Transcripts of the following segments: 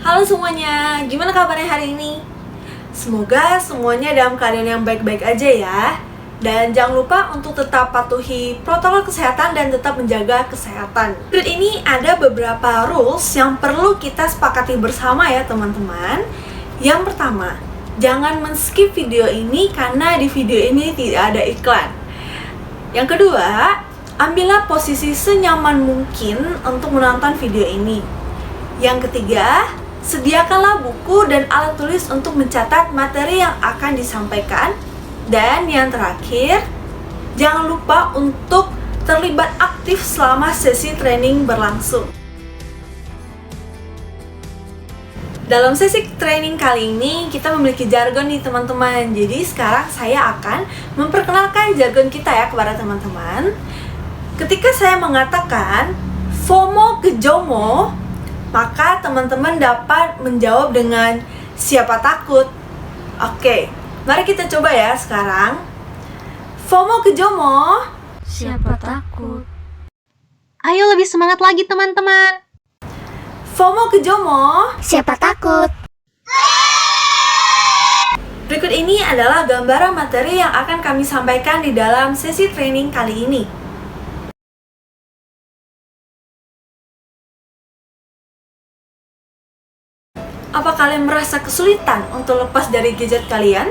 Halo semuanya, gimana kabarnya hari ini? Semoga semuanya dalam keadaan yang baik-baik aja ya. Dan jangan lupa untuk tetap patuhi protokol kesehatan dan tetap menjaga kesehatan. Berikut ini ada beberapa rules yang perlu kita sepakati bersama ya teman-teman. Yang pertama, jangan men-skip video ini karena di video ini tidak ada iklan. Yang kedua, ambillah posisi senyaman mungkin untuk menonton video ini. Yang ketiga, sediakanlah buku dan alat tulis untuk mencatat materi yang akan disampaikan. Dan yang terakhir, jangan lupa untuk terlibat aktif selama sesi training berlangsung. Dalam sesi training kali ini, kita memiliki jargon nih teman-teman. Jadi sekarang saya akan memperkenalkan jargon kita ya kepada teman-teman. Ketika saya mengatakan FOMO gejomo, maka teman-teman dapat menjawab dengan siapa takut. Oke, mari kita coba ya sekarang. FOMO gejomo, Siapa takut? Ayo lebih semangat lagi teman-teman. FOMO gejomo. Siapa takut? Berikut ini adalah gambaran materi yang akan kami sampaikan di dalam sesi training kali ini. Apa kalian merasa kesulitan untuk lepas dari gadget kalian?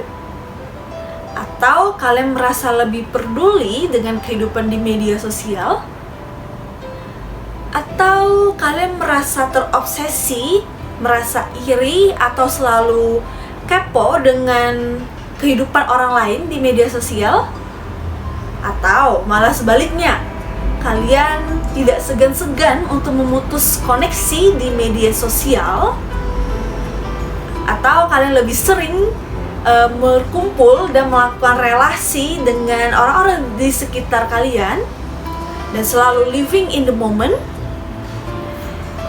Atau kalian merasa lebih peduli dengan kehidupan di media sosial? Atau kalian merasa terobsesi, merasa iri, atau selalu kepo dengan kehidupan orang lain di media sosial? Atau malah sebaliknya, kalian tidak segan-segan untuk memutus koneksi di media sosial? Atau kalian lebih sering berkumpul dan melakukan relasi dengan orang-orang di sekitar kalian dan selalu living in the moment?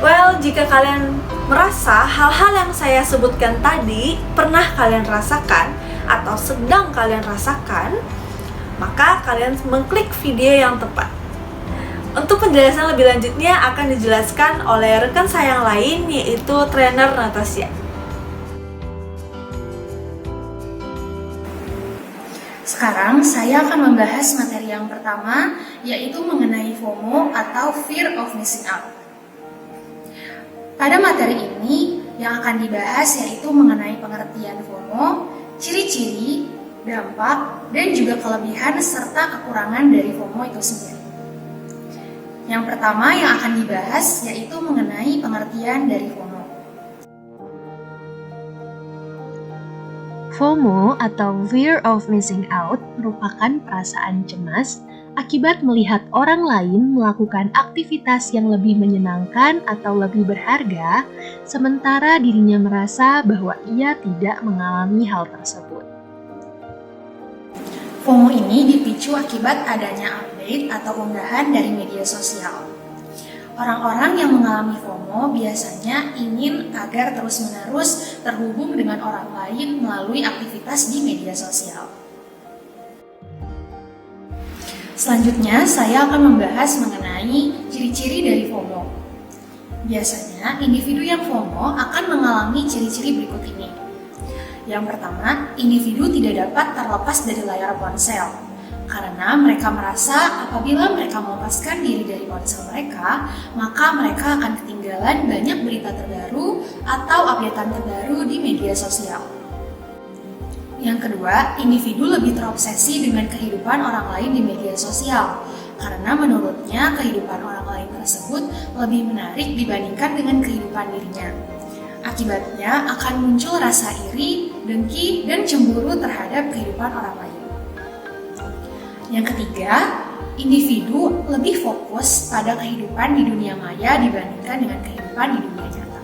Well, jika kalian merasa hal-hal yang saya sebutkan tadi pernah kalian rasakan atau sedang kalian rasakan, maka kalian mengklik video yang tepat. Untuk penjelasan lebih lanjutnya akan dijelaskan oleh rekan saya yang lain, yaitu trainer Natasha. Sekarang saya akan membahas materi yang pertama, yaitu mengenai FOMO atau Fear of Missing Out. Pada materi ini, yang akan dibahas yaitu mengenai pengertian FOMO, ciri-ciri, dampak, dan juga kelebihan serta kekurangan dari FOMO itu sendiri. Yang pertama yang akan dibahas yaitu mengenai pengertian dari FOMO. FOMO atau Fear of Missing Out merupakan perasaan cemas akibat melihat orang lain melakukan aktivitas yang lebih menyenangkan atau lebih berharga, sementara dirinya merasa bahwa ia tidak mengalami hal tersebut. FOMO ini dipicu akibat adanya update atau unggahan dari media sosial. Orang-orang yang mengalami FOMO biasanya ingin agar terus-menerus terhubung dengan orang lain melalui aktivitas di media sosial. Selanjutnya, saya akan membahas mengenai ciri-ciri dari FOMO. Biasanya, individu yang FOMO akan mengalami ciri-ciri berikut ini. Yang pertama, individu tidak dapat terlepas dari layar ponsel. Karena mereka merasa apabila mereka melepaskan diri dari ponsel mereka, maka mereka akan ketinggalan banyak berita terbaru atau updatean terbaru di media sosial. Yang kedua, individu lebih terobsesi dengan kehidupan orang lain di media sosial. Karena menurutnya kehidupan orang lain tersebut lebih menarik dibandingkan dengan kehidupan dirinya. Akibatnya akan muncul rasa iri, dengki, dan cemburu terhadap kehidupan orang lain. Yang ketiga, individu lebih fokus pada kehidupan di dunia maya dibandingkan dengan kehidupan di dunia nyata.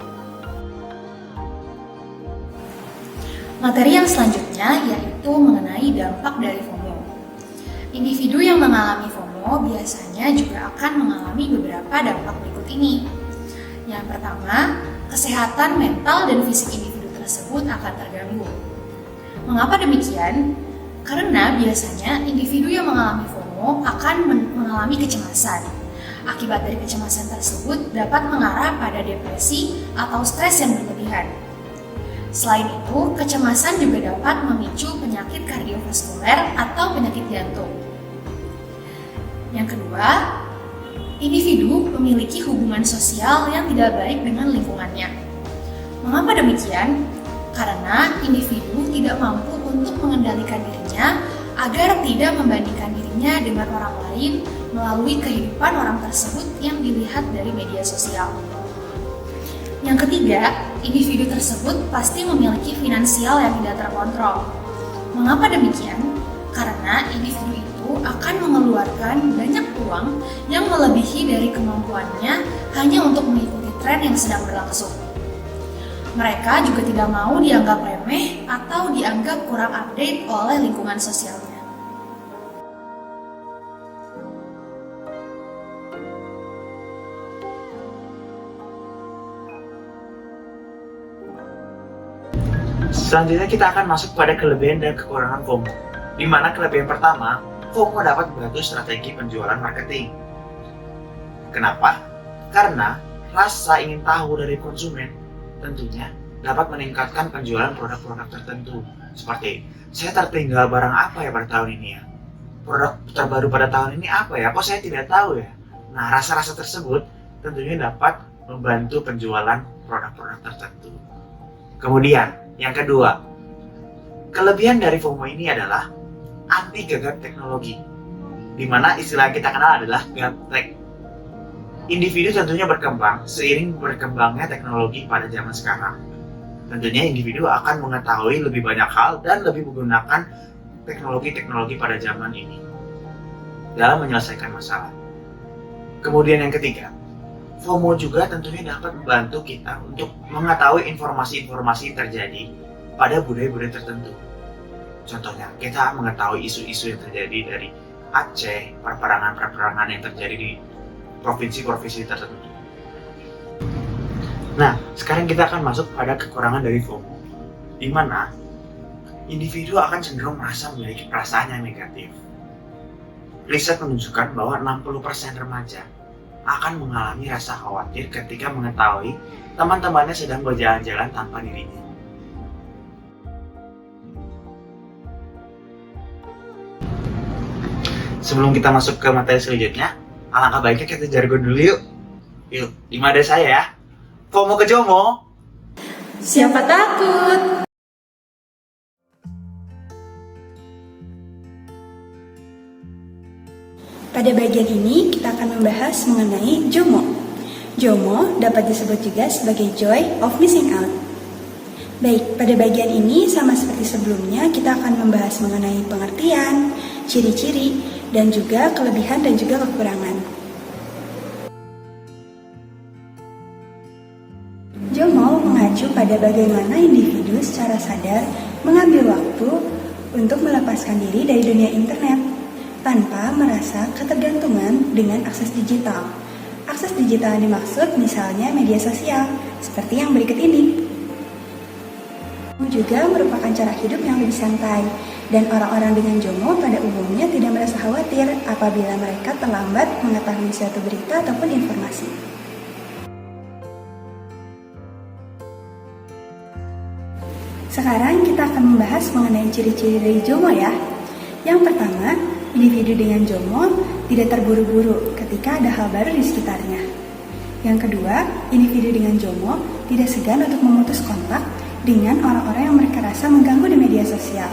Materi yang selanjutnya yaitu mengenai dampak dari FOMO. Individu yang mengalami FOMO biasanya juga akan mengalami beberapa dampak berikut ini. Yang pertama, kesehatan mental dan fisik individu tersebut akan terganggu. Mengapa demikian? Karena biasanya individu yang mengalami FOMO akan mengalami kecemasan. Akibat dari kecemasan tersebut dapat mengarah pada depresi atau stres yang berlebihan. Selain itu, kecemasan juga dapat memicu penyakit kardiovaskuler atau penyakit jantung. Yang kedua, individu memiliki hubungan sosial yang tidak baik dengan lingkungannya. Mengapa demikian? Karena individu tidak mampu untuk mengendalikan dirinya agar tidak membandingkan dirinya dengan orang lain melalui kehidupan orang tersebut yang dilihat dari media sosial. Yang ketiga, individu tersebut pasti memiliki finansial yang tidak terkontrol. Mengapa demikian? Karena individu itu akan mengeluarkan banyak uang yang melebihi dari kemampuannya hanya untuk mengikuti tren yang sedang berlangsung. Mereka juga tidak mau dianggap remeh atau dianggap kurang update oleh lingkungan sosialnya. Selanjutnya kita akan masuk pada kelebihan dan kekurangan FOMO. Di mana kelebihan pertama, FOMO dapat membantu strategi penjualan marketing. Kenapa? Karena rasa ingin tahu dari konsumen tentunya dapat meningkatkan penjualan produk-produk tertentu. Seperti, saya tertinggal barang apa ya pada tahun ini ya? Produk terbaru pada tahun ini apa ya? Kok saya tidak tahu ya? Nah, rasa-rasa tersebut tentunya dapat membantu penjualan produk-produk tertentu. Kemudian, yang kedua, kelebihan dari FOMO ini adalah anti gagap teknologi, di mana istilah yang kita kenal adalah gaptek. Individu tentunya berkembang seiring berkembangnya teknologi pada zaman sekarang. Tentunya individu akan mengetahui lebih banyak hal dan lebih menggunakan teknologi-teknologi pada zaman ini dalam menyelesaikan masalah. Kemudian yang ketiga, FOMO juga tentunya dapat membantu kita untuk mengetahui informasi-informasi yang terjadi pada budaya-budaya tertentu. Contohnya, kita mengetahui isu-isu yang terjadi dari Aceh, perperangan-perperangan yang terjadi di provinsi-provinsi tertentu. Nah, sekarang kita akan masuk pada kekurangan dari FOMO, di mana individu akan cenderung merasa memiliki perasaan yang negatif. Riset menunjukkan bahwa 60% remaja akan mengalami rasa khawatir ketika mengetahui teman-temannya sedang berjalan-jalan tanpa dirinya. Sebelum kita masuk ke materi selanjutnya, alangkah baiknya kita jargon dulu yuk. Yuk, di ada saya ya. FOMO ke JOMO. Siapa takut? Pada bagian ini kita akan membahas mengenai JOMO. JOMO dapat disebut juga sebagai Joy of Missing Out. Baik, pada bagian ini sama seperti sebelumnya kita akan membahas mengenai pengertian, ciri-ciri, dan juga kelebihan dan juga kekurangan. JOMO mengacu pada bagaimana individu secara sadar mengambil waktu untuk melepaskan diri dari dunia internet tanpa merasa ketergantungan dengan akses digital. Akses digital yang dimaksud misalnya media sosial, seperti yang berikut ini. Juga merupakan cara hidup yang lebih santai, dan orang-orang dengan JOMO pada umumnya tidak merasa khawatir apabila mereka terlambat mengetahui suatu berita ataupun informasi. Sekarang kita akan membahas mengenai ciri-ciri dari JOMO ya. Yang pertama, individu dengan JOMO tidak terburu-buru ketika ada hal baru di sekitarnya. Yang kedua, individu dengan JOMO tidak segan untuk memutus kontak dengan orang-orang yang mereka rasa mengganggu di media sosial.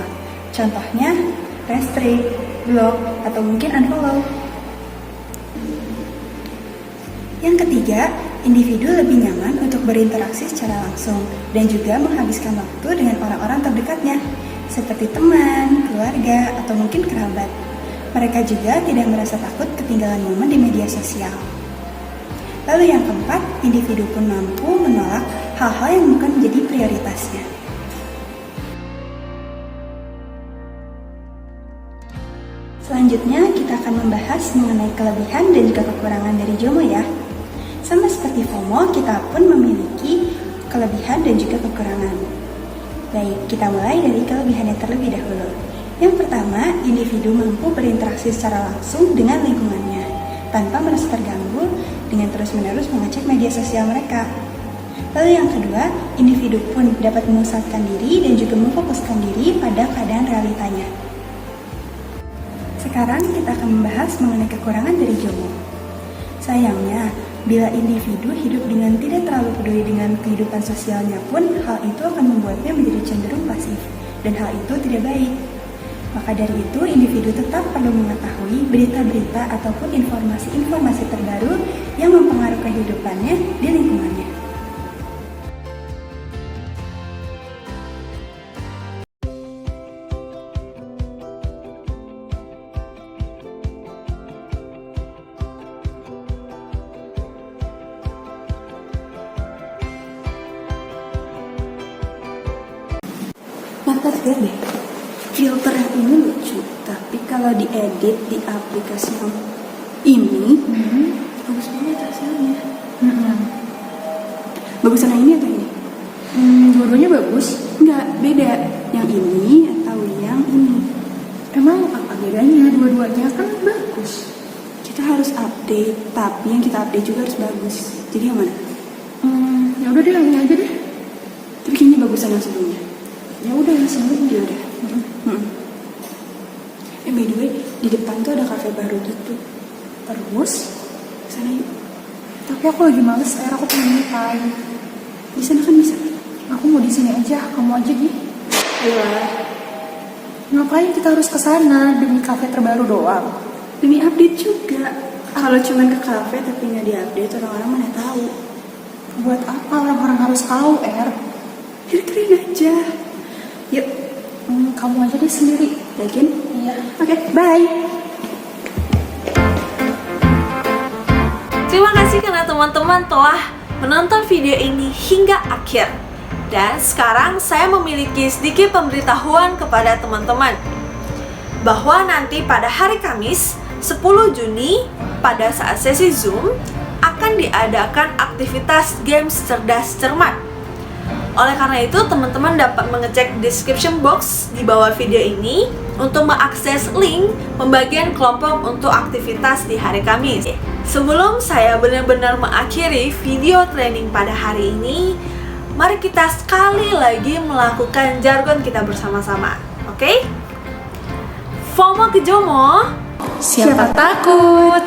Contohnya, restrict, block, atau mungkin unfollow. Yang ketiga, individu lebih nyaman untuk berinteraksi secara langsung dan juga menghabiskan waktu dengan orang-orang terdekatnya, seperti teman, keluarga, atau mungkin kerabat. Mereka juga tidak merasa takut ketinggalan momen di media sosial. Lalu yang keempat, individu pun mampu menolak hal-hal yang bukan menjadi prioritasnya. Selanjutnya, kita akan membahas mengenai kelebihan dan juga kekurangan dari JOMO ya. Sama seperti FOMO, kita pun memiliki kelebihan dan juga kekurangan. Baik, kita mulai dari kelebihannya terlebih dahulu. Yang pertama, individu mampu berinteraksi secara langsung dengan lingkungannya tanpa merasa terganggu dengan terus-menerus mengecek media sosial mereka. Lalu yang kedua, individu pun dapat memusatkan diri dan juga memfokuskan diri pada keadaan realitanya. Sekarang kita akan membahas mengenai kekurangan dari JOMO. Sayangnya, bila individu hidup dengan tidak terlalu peduli dengan kehidupan sosialnya pun, hal itu akan membuatnya menjadi cenderung pasif, dan hal itu tidak baik. Maka dari itu, individu tetap perlu mengetahui berita-berita ataupun informasi-informasi terbaru yang mempengaruhi kehidupannya di lingkungannya. Mantap lihat deh, filter yang ini lucu, tapi kalau diedit di aplikasi yang ini, bagus banget hasilnya. Bagusan yang ini atau ini? Dua-duanya bagus. Enggak, beda. Yang ini atau yang ini. Emang apa bedanya? Dua-duanya kan bagus. Kita harus update, tapi yang kita update juga harus bagus. Jadi yang mana? Ya udah deh, yang ini aja deh. Tapi kayaknya bagusan yang sebelumnya. Ya udah yang sebelumnya. Ya udah. By the way, di depan tuh ada kafe baru gitu. Terus? Sana yuk. Tapi aku lagi males, aku pengen me time. Di sana kan bisa. Aku mau di sini aja, kamu aja Gi. Ayolah. Ngapain kita harus ke sana demi kafe terbaru doang? Demi update juga. Kalau cuman ke kafe tapi nggak diupdate, orang-orang mana tahu. Buat apa orang-orang harus tahu, Biar keren aja. Yuk, kamu aja deh sendiri. yakin? Iya. Oke, bye. Terima kasih karena teman-teman telah menonton video ini hingga akhir. Dan sekarang saya memiliki sedikit pemberitahuan kepada teman-teman bahwa nanti pada hari Kamis 10 Juni pada saat sesi Zoom akan diadakan aktivitas games cerdas cermat. Oleh karena itu, teman-teman dapat mengecek description box di bawah video ini untuk mengakses link pembagian kelompok untuk aktivitas di hari Kamis. Sebelum saya benar-benar mengakhiri video training pada hari ini, mari kita sekali lagi melakukan jargon kita bersama-sama. Oke? FOMO ke JOMO. Siapa takut?